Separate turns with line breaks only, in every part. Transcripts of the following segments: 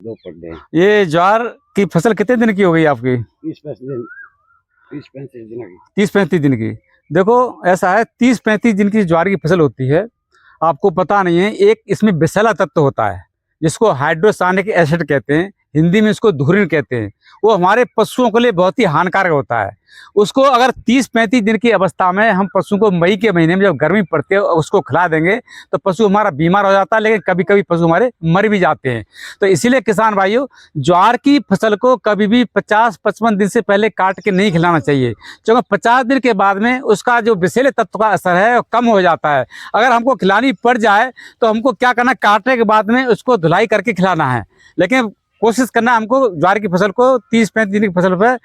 2 पट्टे।
ये ज्वार की फसल कितने दिन की हो गई आपकी?
30-35 दिन की।
30-35 दिन की। देखो ऐसा है, 30-35 दिन की ज्वार की फसल होती है, आपको पता नहीं है, एक इसमें विषैला तत्व होता है जिसको हाइड्रोसायनिक एसिड कहते हैं, हिंदी में इसको धुरिन कहते हैं। वो हमारे पशुओं के लिए बहुत ही हानिकारक होता है। उसको अगर 30-35 दिन की अवस्था में हम पशु को मई के महीने में जब गर्मी पड़ती है उसको खिला देंगे तो पशु हमारा बीमार हो जाता है, लेकिन कभी कभी पशु हमारे मर भी जाते हैं। तो इसीलिए किसान भाइयों, ज्वार की फसल को कभी भी 50-55 दिन से पहले काट के नहीं खिलाना चाहिए, क्योंकि 50 दिन के बाद में उसका जो विषैले तत्व का असर है वो कम हो जाता है। अगर हमको खिलानी पड़ जाए तो हमको क्या करना, काटने के बाद में उसको धुलाई करके खिलाना है, लेकिन कोशिश करना हमको ज्वार की फसल को 30-35 दिन की फसल पर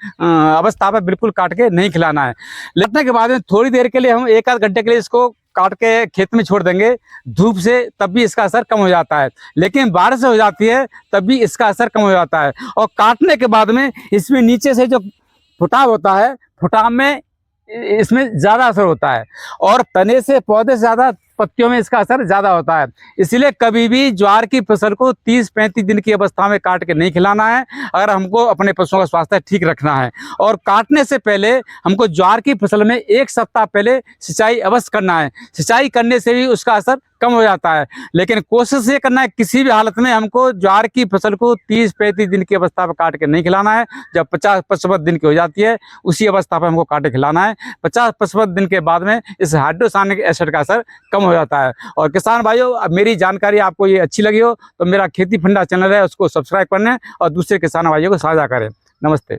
अवस्था पर बिल्कुल काट के नहीं खिलाना है। लेटने के बाद में थोड़ी देर के लिए हम 1-आध घंटे के लिए इसको काट के खेत में छोड़ देंगे धूप से, तब भी इसका असर कम हो जाता है। लेकिन बारिश हो जाती है तब भी इसका असर कम हो जाता है। और काटने के बाद में इसमें नीचे से जो फुटाव होता है, फुटाव में इसमें ज़्यादा असर होता है, और तने से पौधे से ज़्यादा पत्तियों में इसका असर ज़्यादा होता है। इसलिए कभी भी ज्वार की फसल को 30-35 दिन की अवस्था में काट के नहीं खिलाना है, अगर हमको अपने पशुओं का स्वास्थ्य ठीक रखना है। और काटने से पहले हमको ज्वार की फसल में 1 सप्ताह पहले सिंचाई अवश्य करना है। सिंचाई करने से भी उसका असर कम हो जाता है, लेकिन कोशिश ये करना है किसी भी हालत में हमको ज्वार की फसल को 30-35 दिन की अवस्था पर काट के नहीं खिलाना है। जब 50-55 दिन की हो जाती है उसी अवस्था पर हमको काट के खिलाना है। 50-55 दिन के बाद में इस हाइड्रोसायनिक एसिड का असर कम हो जाता है। और किसान भाइयों, अब मेरी जानकारी आपको ये अच्छी लगी हो तो मेरा खेती फंडा चैनल है उसको सब्सक्राइब करने और दूसरे किसान भाइयों को साझा करें। नमस्ते।